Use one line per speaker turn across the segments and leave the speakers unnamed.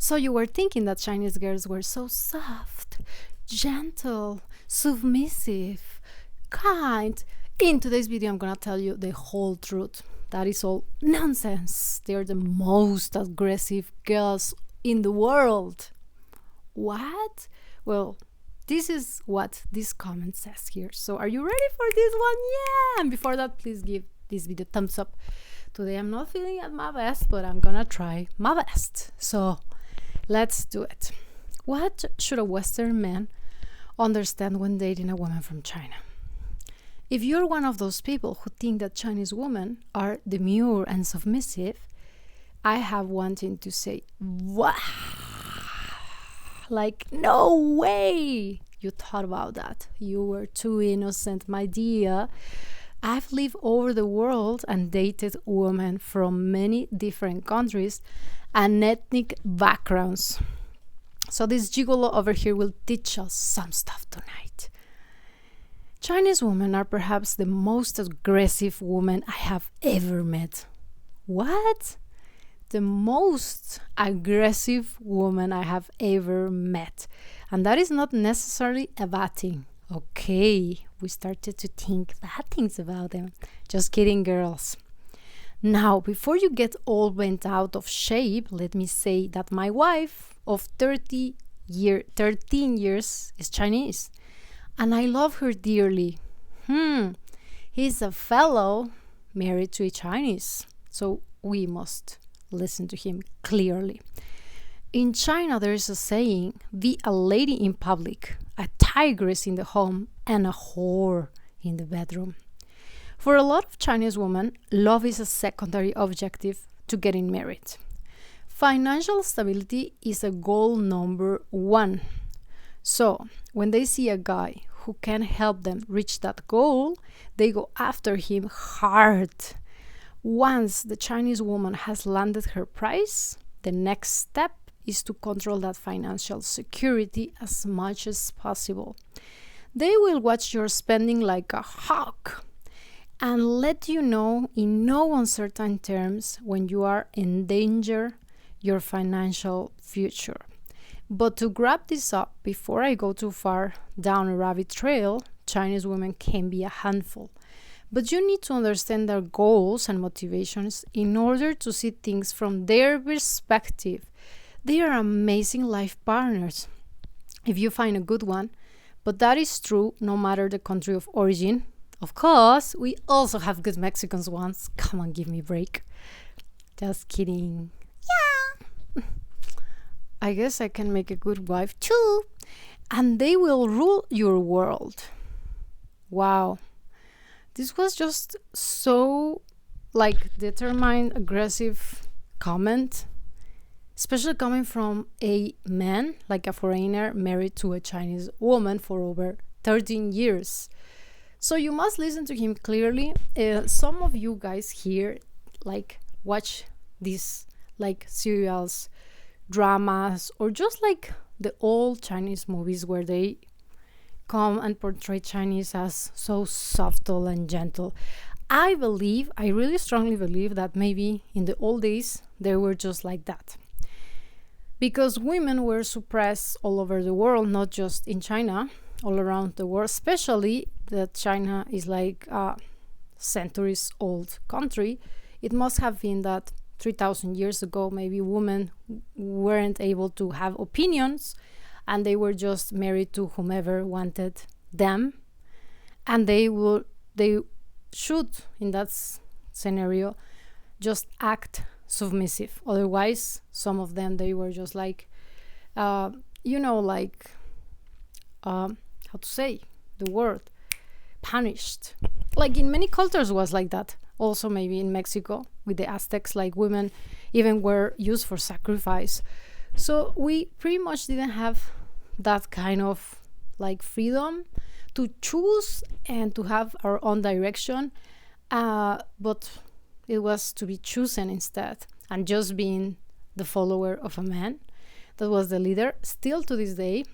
So you were thinking that Chinese girls were so soft, gentle, submissive, kind. In today's video, I'm gonna tell you the whole truth. That is all nonsense. They're the most aggressive girls in the world. What? Well, this is what this comment says here. So are you ready for this one? Yeah! And before that, please give this video a thumbs up. Today I'm not feeling at my best, but I'm gonna try my best. So let's do it. What should a Western man understand when dating a woman from China? If you're one of those people who think that Chinese women are demure and submissive, I have one thing to say. Wow! Like, no way you thought about that. You were too innocent, my dear. I've lived over the world and dated women from many different countries and ethnic backgrounds. So this gigolo over here will teach us some stuff tonight. Chinese women are perhaps the most aggressive women I have ever met. What? The most aggressive woman I have ever met. And that is not necessarily a bad thing. Okay, we started to think bad things about them. Just kidding, girls. Now, before you get all bent out of shape, let me say that my wife of 13 years is Chinese. And I love her dearly. He's a fellow married to a Chinese. So we must listen to him clearly. In China, there is a saying, be a lady in public, a tigress in the home, and a whore in the bedroom. For a lot of Chinese women, love is a secondary objective to getting married. Financial stability is a goal number one. So, when they see a guy who can help them reach that goal, they go after him hard. Once the Chinese woman has landed her price, the next step is to control that financial security as much as possible. They will watch your spending like a hawk and let you know in no uncertain terms when you are in danger your financial future. But to wrap this up, before I go too far down a rabbit trail, Chinese women can be a handful. But you need to understand their goals and motivations in order to see things from their perspective. They are amazing life partners, if you find a good one. But that is true no matter the country of origin. Of course, we also have good Mexicans ones. Come on, give me a break. Just kidding. Yeah. I guess I can make a good wife too. And they will rule your world. Wow. This was just so determined, aggressive comment. Especially coming from a man, like a foreigner, married to a Chinese woman for over 13 years. So you must listen to him clearly. Some of you guys here watch these serials, dramas, or just the old Chinese movies where they come and portray Chinese as so subtle and gentle. I really strongly believe that maybe in the old days they were just like that. Because women were suppressed all over the world, not just in China, all around the world, especially that China is a centuries old country. It must have been that 3,000 years ago, maybe women weren't able to have opinions and they were just married to whomever wanted them. And they should, in that scenario, just act submissive. Otherwise, some of them, they were just how to say the word, punished. In many cultures was like that. Also maybe in Mexico with the Aztecs, women even were used for sacrifice. So we pretty much didn't have that kind of freedom to choose and to have our own direction, but it was to be chosen instead, and just being the follower of a man that was the leader. Still to this day,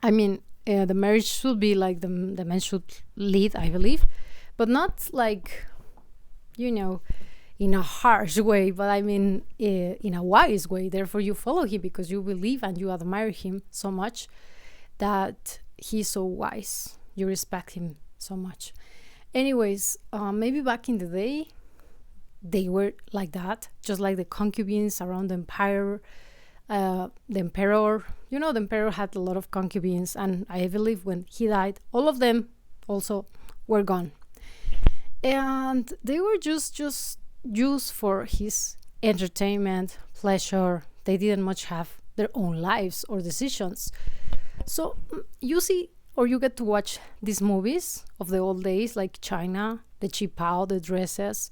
the marriage should be the man should lead, I believe, but not in a harsh way, but I mean in a wise way. Therefore, you follow him because you believe and you admire him so much that he's so wise. You respect him so much. Anyways, maybe back in the day, they were like that, just like the concubines around the empire. The emperor, the emperor had a lot of concubines, and I believe when he died, all of them also were gone. And they were just used for his entertainment, pleasure. They didn't much have their own lives or decisions. So you see, or you get to watch these movies of the old days, like China, the qipao, the dresses,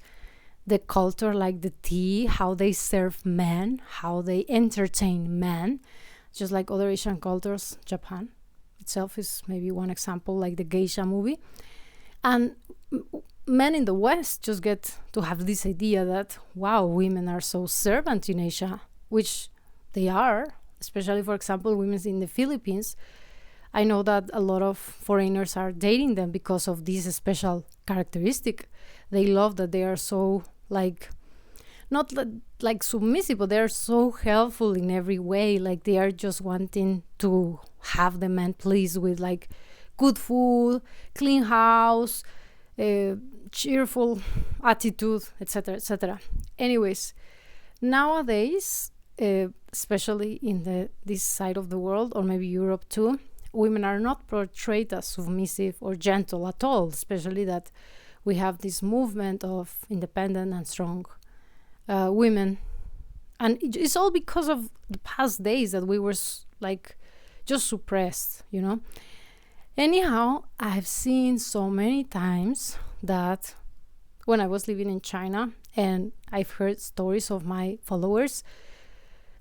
the culture, like the tea, how they serve men, how they entertain men, just like other Asian cultures. Japan itself is maybe one example, like the geisha movie. And men in the West just get to have this idea that, wow, women are so servant in Asia, which they are, especially, for example, women in the Philippines. I know that a lot of foreigners are dating them because of this special characteristic. They love that they are so, like, not like submissive, but they're so helpful in every way. Like, they are just wanting to have the man pleased with, like, good food, clean house, cheerful attitude, etc., etc. Anyways, nowadays, especially in this side of the world, or maybe Europe too, women are not portrayed as submissive or gentle at all, especially that we have this movement of independent and strong women. And it's all because of the past days that we were like just suppressed, Anyhow, I've seen so many times that when I was living in China, and I've heard stories of my followers,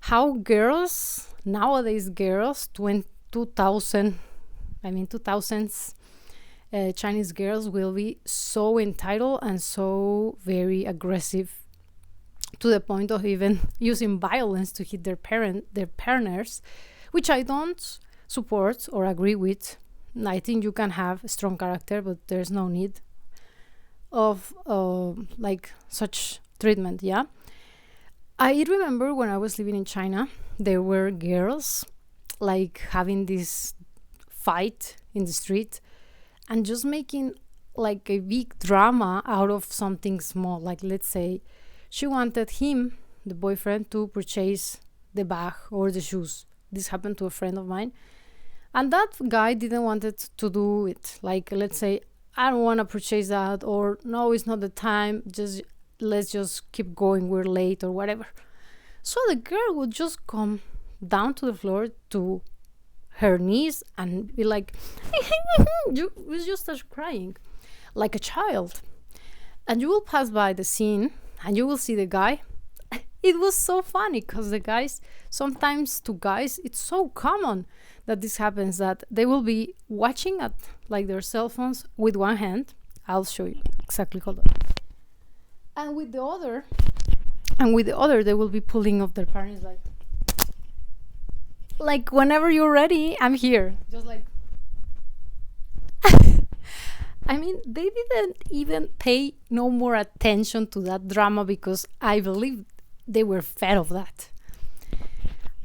how nowadays girls, 2000s, Chinese girls will be so entitled and so very aggressive, to the point of even using violence to hit their partners, which I don't support or agree with. I think you can have a strong character, but there's no need of like such treatment. Yeah, I remember when I was living in China, there were girls like having this fight in the street and just making like a big drama out of something small. Like, let's say she wanted him, the boyfriend, to purchase the bag or the shoes. This happened to a friend of mine. And that guy didn't want it to do it. Like, let's say, I don't want to purchase that, or no, it's not the time. Let's just keep going. We're late or whatever. So the girl would just come down to the floor to her knees and be like, you just start crying like a child. And you will pass by the scene and you will see the guy. It was so funny because the guys, sometimes to guys, it's so common that this happens, that they will be watching at like their cell phones with one hand. I'll show you exactly, hold on. And with the other, they will be pulling off their parents like whenever you're ready, I'm here. Just like, I mean, they didn't even pay no more attention to that drama because I believe they were fed of that.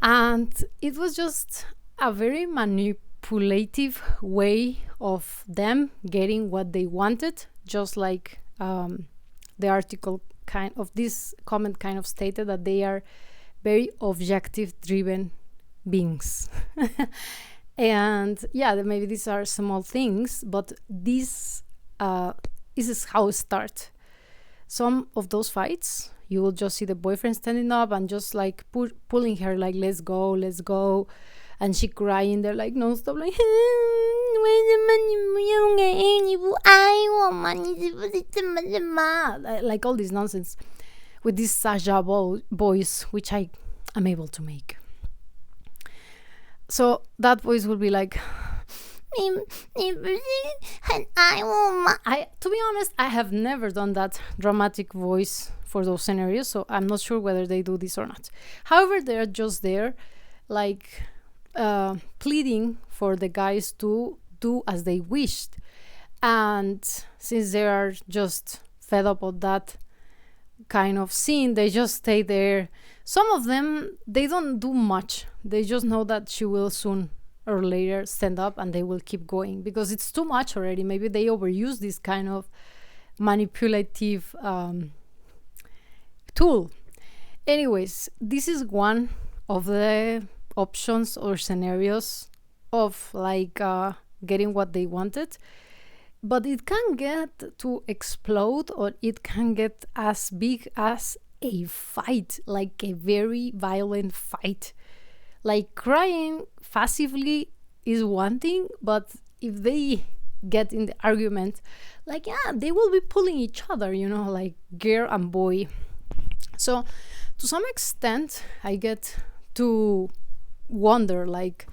And it was just a very manipulative way of them getting what they wanted, just like the article kind of this comment kind of stated, that they are very objective driven beings. And yeah, maybe these are small things, but this is how it starts. Some of those fights, you will just see the boyfriend standing up and just like pulling her, like, let's go, and she crying there like non-stop, like, like all this nonsense with this Sasha voice, which I am able to make. So that voice will be like, to be honest, I have never done that dramatic voice for those scenarios, so I'm not sure whether they do this or not. However, they're just there, like, pleading for the guys to do as they wished. And since they are just fed up of that, kind of scene, they just stay there. Some of them, they don't do much. They just know that she will soon or later stand up, and they will keep going because it's too much already. Maybe they overuse this kind of manipulative tool. Anyways, this is one of the options or scenarios of like getting what they wanted. But it can get to explode, or it can get as big as a fight, like a very violent fight. Like crying passively is one thing, but if they get in the argument, like, yeah, they will be pulling each other, like girl and boy. So to some extent, I get to wonder, like,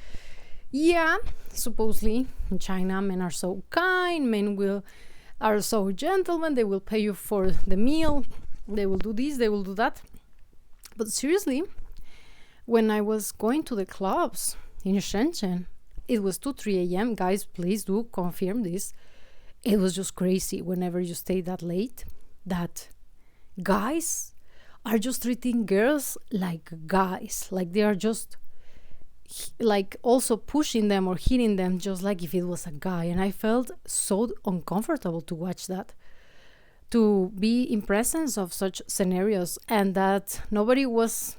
yeah, supposedly in China, men are so kind, are so gentlemen, they will pay you for the meal, they will do this, they will do that. But seriously, when I was going to the clubs in Shenzhen, it was 2-3 a.m. Guys, please do confirm this. It was just crazy whenever you stay that late, that guys are just treating girls like guys, like they are just like also pushing them or hitting them just like if it was a guy. And I felt so uncomfortable to watch that, to be in presence of such scenarios, and that nobody was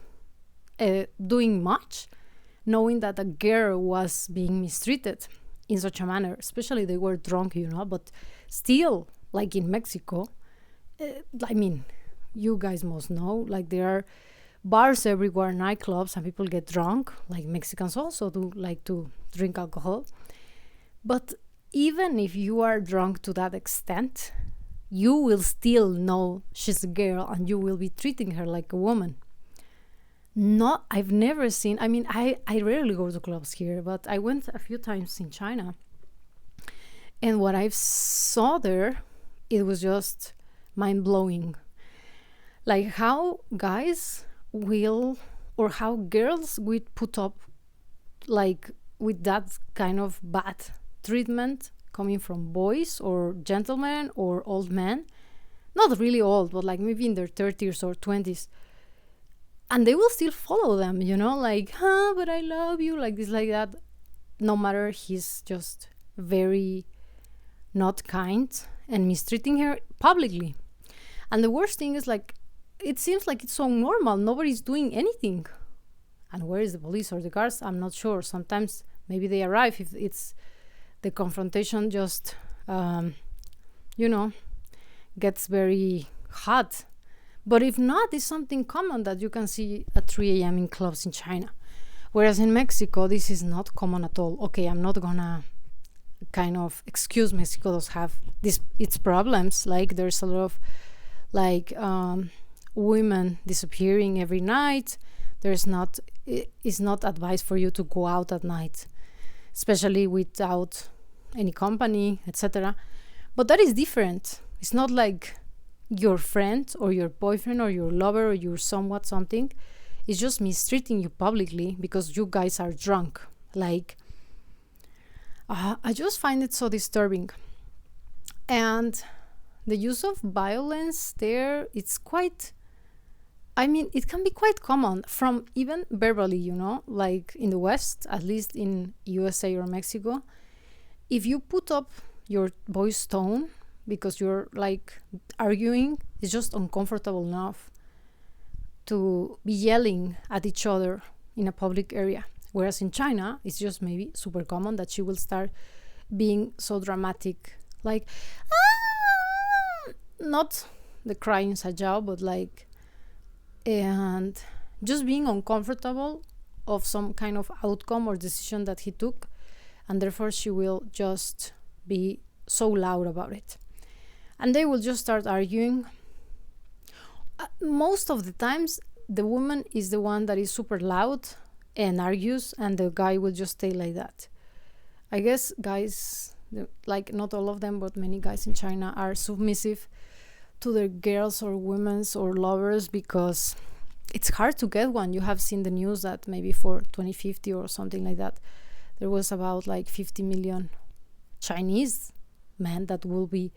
doing much, knowing that a girl was being mistreated in such a manner. Especially they were drunk, but still, like in Mexico, I mean, you guys must know, like there are bars everywhere, nightclubs, and people get drunk. Like Mexicans also do like to drink alcohol. But even if you are drunk to that extent, you will still know she's a girl, and you will be treating her like a woman. I've never seen, I rarely go to clubs here, but I went a few times in China. And what I saw there, it was just mind-blowing. Like how guys will, or how girls would put up like with that kind of bad treatment coming from boys or gentlemen or old men. Not really old, but like maybe in their 30s or 20s. And they will still follow them, like, but I love you, like this, like that. No matter, he's just very not kind and mistreating her publicly. And the worst thing is, like, it seems like it's so normal. Nobody's doing anything. And where is the police or the guards? I'm not sure. Sometimes maybe they arrive if it's the confrontation just, gets very hot. But if not, it's something common that you can see at 3 a.m. in clubs in China. Whereas in Mexico, this is not common at all. Okay, I'm not gonna kind of excuse Mexico does have its problems. Like there's a lot of like women disappearing every night. It's not advised for you to go out at night, especially without any company, etc. But that is different. It's not like your friend or your boyfriend or your lover or your somewhat something is just mistreating you publicly because you guys are drunk. Like, I just find it so disturbing. And the use of violence there, it's quite, it can be quite common from even verbally, like in the West, at least in USA or Mexico. If you put up your voice tone because you're like arguing, it's just uncomfortable enough to be yelling at each other in a public area. Whereas in China, it's just maybe super common that she will start being so dramatic, like, not the crying sajao, but like, and just being uncomfortable of some kind of outcome or decision that he took, and therefore she will just be so loud about it. And they will just start arguing. Most of the times, the woman is the one that is super loud and argues, and the guy will just stay like that. I guess guys, like not all of them, but many guys in China are submissive to their girls or women's or lovers because it's hard to get one. You have seen the news that maybe for 2050 or something like that, there was about like 50 million Chinese men that will be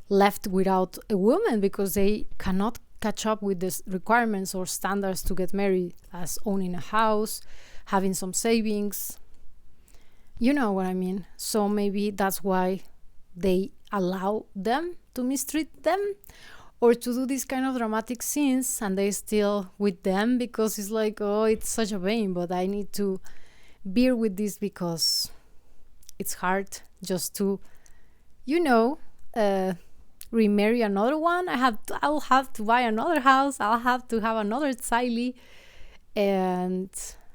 left without a woman because they cannot catch up with the requirements or standards to get married, as owning a house, having some savings. You know what I mean? So maybe that's why they allow them to mistreat them, or to do these kind of dramatic scenes, and they still with them because it's like, oh, it's such a pain, but I need to bear with this because it's hard just to, you know, remarry another one. I'll have to buy another house. I'll have to have another Tsai, and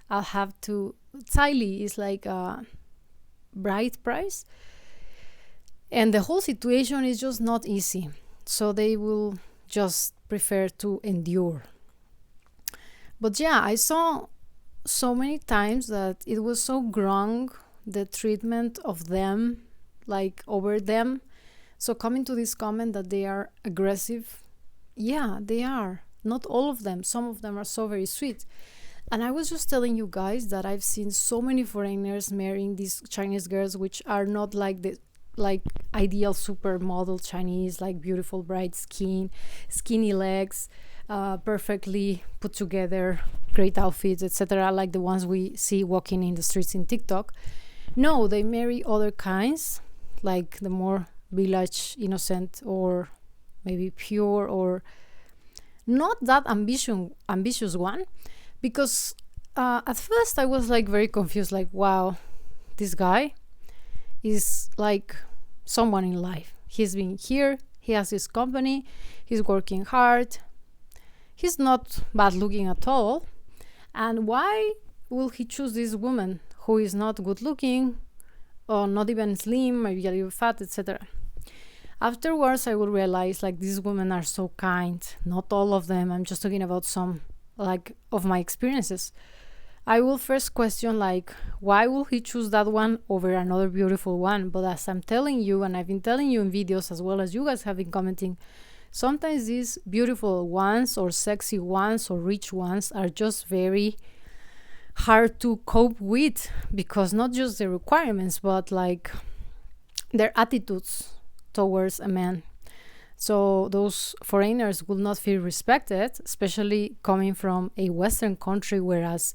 I'll have to. Tsai is like a bride price, and the whole situation is just not easy. So they will just prefer to endure. But yeah, I saw so many times that it was so wrong, the treatment of them, like over them. So coming to this comment that they are aggressive, yeah, they are. Not all of them. Some of them are so very sweet. And I was just telling you guys that I've seen so many foreigners marrying these Chinese girls, which are not like the ideal supermodel Chinese, like beautiful bright skin, skinny legs, perfectly put together, great outfits, etc., like the ones we see walking in the streets in TikTok. No, they marry other kinds, like the more village, innocent, or maybe pure, or not that ambitious one. Because at first I was like very confused, like, wow, this guy is like someone in life. He's been here, he has his company, he's working hard, he's not bad looking at all. And why will he choose this woman who is not good looking, or not even slim, maybe a little fat, etc.? Afterwards I will realize, like, these women are so kind. Not all of them, I'm just talking about some, like, of my experiences. I will first question, like, why will he choose that one over another beautiful one? But as I'm telling you, and I've been telling you in videos as well as you guys have been commenting, sometimes these beautiful ones or sexy ones or rich ones are just very hard to cope with, because not just the requirements, but like their attitudes towards a man. So those foreigners will not feel respected, especially coming from a Western country, whereas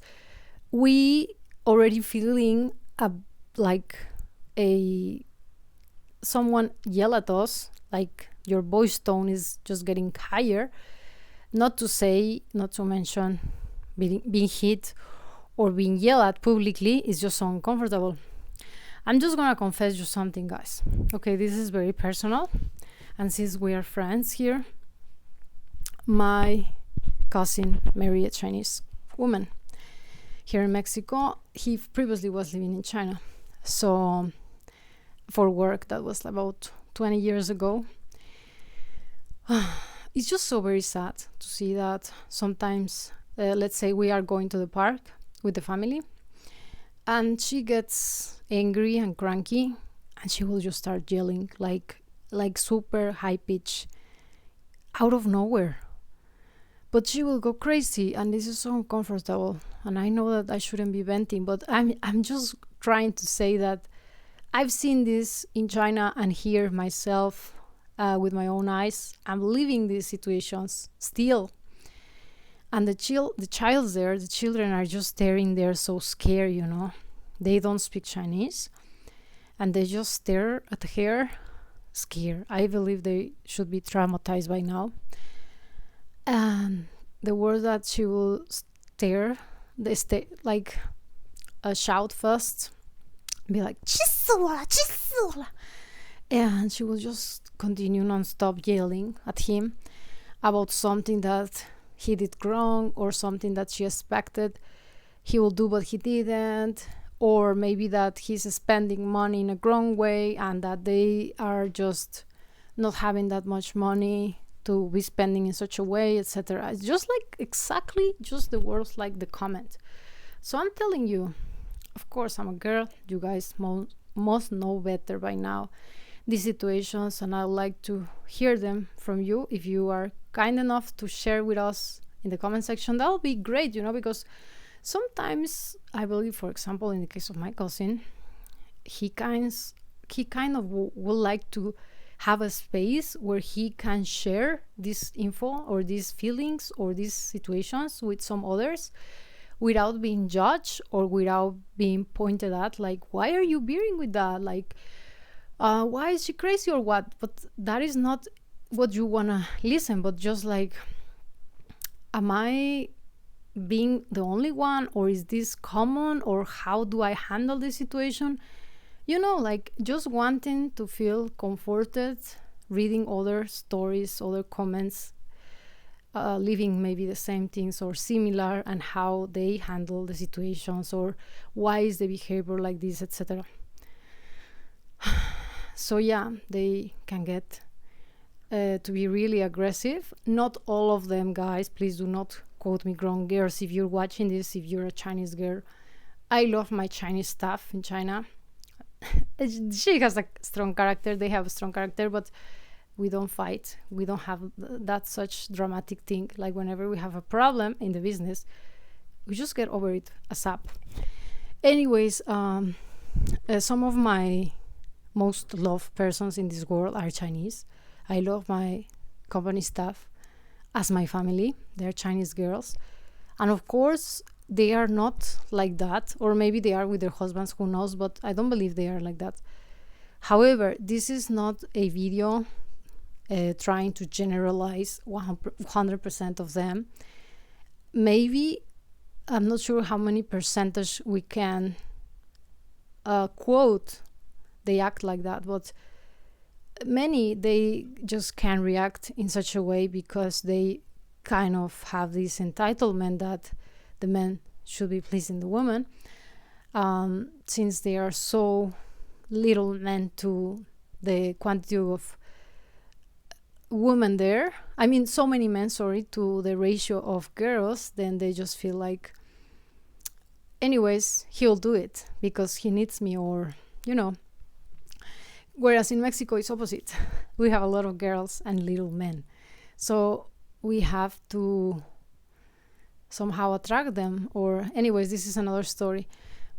we already feeling someone yell at us, like your voice tone is just getting higher. Not to mention being hit or being yelled at publicly is just so uncomfortable. I'm just gonna confess you something, guys. Okay, this is very personal, and since we are friends here, my cousin married a Chinese woman here in Mexico. He previously was living in China, so for work. That was about 20 years ago. It's just so very sad to see that sometimes, let's say we are going to the park with the family, and she gets angry and cranky, and she will just start yelling like super high pitch out of nowhere. But she will go crazy, and this is so uncomfortable. And I know that I shouldn't be venting, but I'm just trying to say that I've seen this in China and here myself with my own eyes. I'm living these situations still. And the children are just staring there so scared, you know. They don't speak Chinese, and they just stare at her scared. I believe they should be traumatized by now. And the word that she will shout first, be like, 气死我了, 气死我了. And she will just continue non-stop yelling at him about something that he did wrong, or something that she expected he will do but he didn't, or maybe that he's spending money in a wrong way and that they are just not having that much money to be spending in such a way, etc. It's just like exactly just the words like the comment. So I'm telling you, of course I'm a girl, you guys must know better by now these situations, and I'd like to hear them from you. If you are kind enough to share with us in the comment section, that would be great, you know, because sometimes I believe, for example, in the case of my cousin, he kind of would like to have a space where he can share this info or these feelings or these situations with some others without being judged or without being pointed at, like, why are you bearing with that, like, why is she crazy or what? But that is not what you want to listen, but just like, am I being the only one, or is this common, or how do I handle this situation? Like, just wanting to feel comforted, reading other stories, other comments, living maybe the same things or similar, and how they handle the situations, or why is the behavior like this, etc. So yeah, they can get to be really aggressive. Not all of them, guys, please do not quote me wrong. Girls, if you're watching this, if you're a Chinese girl, I love my Chinese staff in China. She has a strong character, they have a strong character, but we don't fight. We don't have that such dramatic thing. Like, whenever we have a problem in the business, we just get over it ASAP. Anyways, some of my most loved persons in this world are Chinese. I love my company staff as my family. They're Chinese girls. And of course, they are not like that, or maybe they are with their husbands, who knows, but I don't believe they are like that. However, this is not a video trying to generalize 100% of them. Maybe, I'm not sure how many percentage we can quote they act like that, but many, they just can react in such a way because they kind of have this entitlement that the men should be pleasing the woman, since they are so little meant to the quantity of women there. I mean, so many men, sorry, to the ratio of girls, then they just feel like, anyways, he'll do it because he needs me, or, Whereas in Mexico, it's opposite. We have a lot of girls and little men. So we have to somehow attract them, or anyways, this is another story.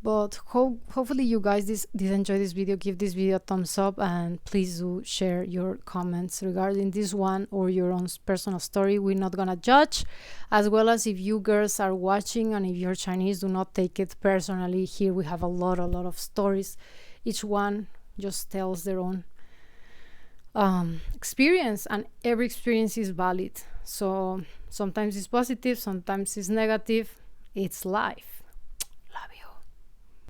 But hopefully you guys did enjoy this video. Give this video a thumbs up, and please do share your comments regarding this one or your own personal story. We're not gonna judge. As well as, if you girls are watching and if you're Chinese, do not take it personally. Here we have a lot of stories. Each one just tells their own experience, and every experience is valid. So sometimes it's positive, sometimes it's negative. It's life.